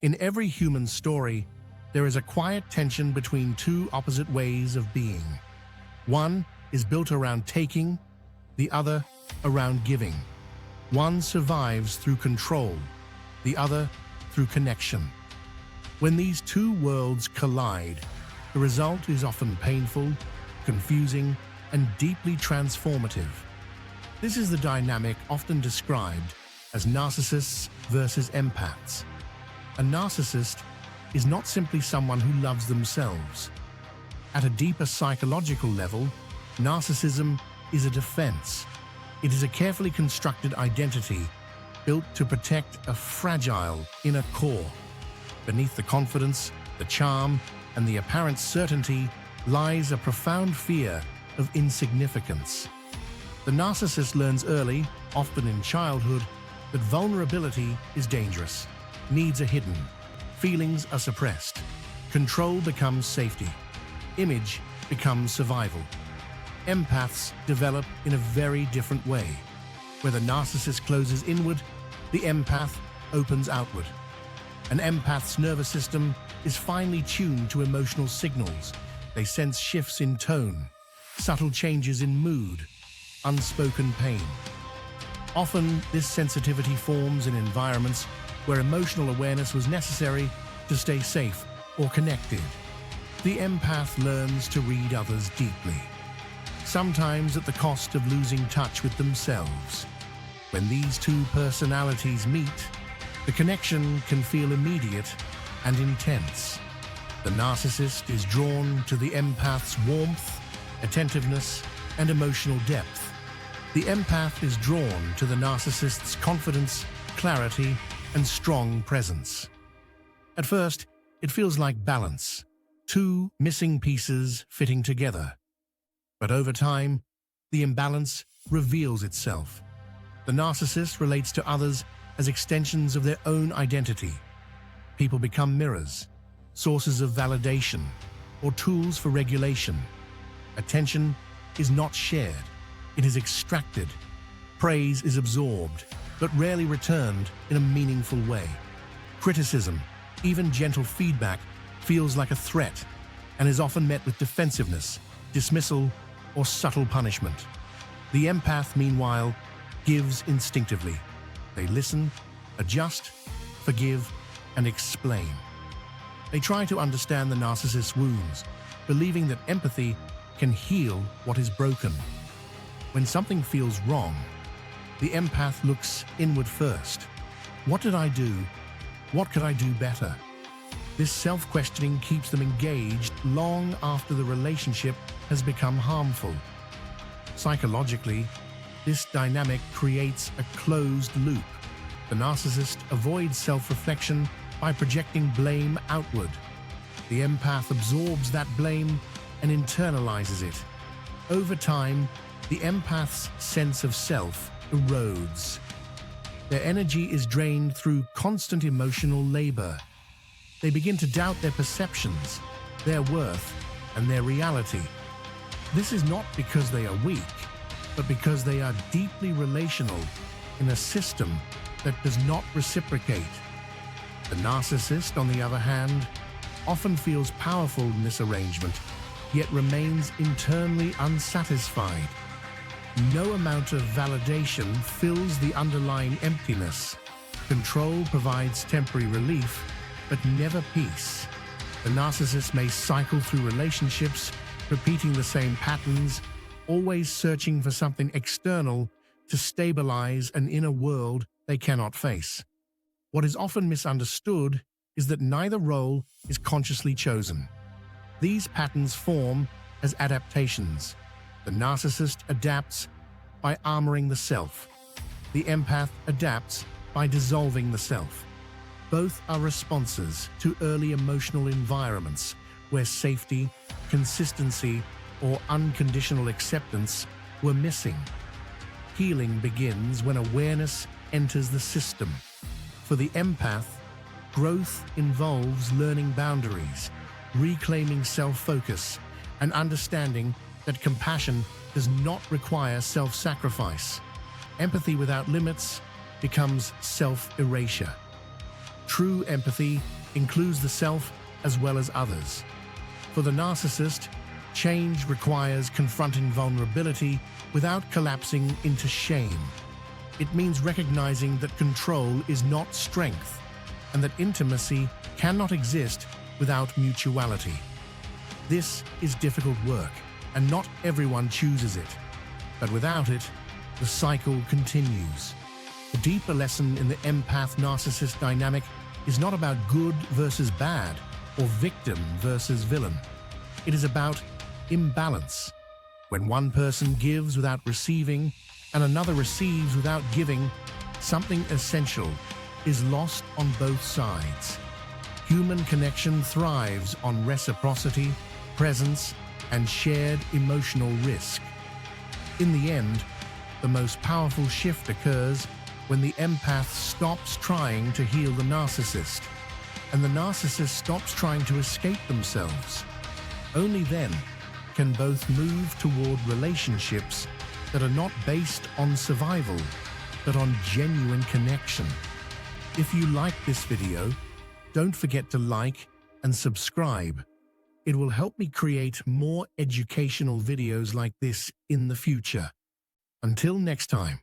In every human story, there is a quiet tension between two opposite ways of being. One is built around taking, the other around giving. One survives through control, the other through connection. When these two worlds collide, the result is often painful, confusing, and deeply transformative. This is the dynamic often described as narcissists versus empaths. A narcissist is not simply someone who loves themselves. At a deeper psychological level, narcissism is a defense. It is a carefully constructed identity built to protect a fragile inner core. Beneath the confidence, the charm, and the apparent certainty lies a profound fear of insignificance. The narcissist learns early, often in childhood, that vulnerability is dangerous. Needs are hidden. Feelings are suppressed. Control becomes safety. Image becomes survival. Empaths develop in a very different way. Where the narcissist closes inward, the empath opens outward. An empath's nervous system is finely tuned to emotional signals. They sense shifts in tone, subtle changes in mood, unspoken pain. Often, this sensitivity forms in environments where emotional awareness was necessary to stay safe or connected. The empath learns to read others deeply, sometimes at the cost of losing touch with themselves. When these two personalities meet, the connection can feel immediate and intense. The narcissist is drawn to the empath's warmth, attentiveness, and emotional depth. The empath is drawn to the narcissist's confidence, clarity, and strong presence. At first, it feels like balance, two missing pieces fitting together. But over time, the imbalance reveals itself. The narcissist relates to others as extensions of their own identity. People become mirrors, sources of validation, or tools for regulation. Attention is not shared, it is extracted. Praise is absorbed, but rarely returned in a meaningful way. Criticism, even gentle feedback, feels like a threat and is often met with defensiveness, dismissal, or subtle punishment. The empath, meanwhile, gives instinctively. They listen, adjust, forgive, and explain. They try to understand the narcissist's wounds, believing that empathy can heal what is broken. When something feels wrong, the empath looks inward first. What did I do? What could I do better? This self-questioning keeps them engaged long after the relationship has become harmful. Psychologically, this dynamic creates a closed loop. The narcissist avoids self-reflection by projecting blame outward. The empath absorbs that blame and internalizes it. Over time, the empath's sense of self erodes. Their energy is drained through constant emotional labor. They begin to doubt their perceptions, their worth, and their reality. This is not because they are weak, but because they are deeply relational in a system that does not reciprocate. The narcissist, on the other hand, often feels powerful in this arrangement, yet remains internally unsatisfied. No amount of validation fills the underlying emptiness. Control provides temporary relief, but never peace. The narcissist may cycle through relationships, repeating the same patterns, always searching for something external to stabilize an inner world they cannot face. What is often misunderstood is that neither role is consciously chosen. These patterns form as adaptations. The narcissist adapts by armoring the self. The empath adapts by dissolving the self. Both are responses to early emotional environments where safety, consistency, or unconditional acceptance were missing. Healing begins when awareness enters the system. For the empath, growth involves learning boundaries, reclaiming self-focus, and understanding that compassion does not require self-sacrifice. Empathy without limits becomes self-erasure. True empathy includes the self as well as others. For the narcissist, change requires confronting vulnerability without collapsing into shame. It means recognizing that control is not strength, and that intimacy cannot exist without mutuality. This is difficult work, and not everyone chooses it. But without it, the cycle continues. The deeper lesson in the empath-narcissist dynamic is not about good versus bad, or victim versus villain. It is about imbalance. When one person gives without receiving, and another receives without giving, something essential is lost on both sides. Human connection thrives on reciprocity, presence, and shared emotional risk. In the end, the most powerful shift occurs when the empath stops trying to heal the narcissist, and the narcissist stops trying to escape themselves. Only then can both move toward relationships that are not based on survival, but on genuine connection. If you like this video, don't forget to like and subscribe. It will help me create more educational videos like this in the future. Until next time.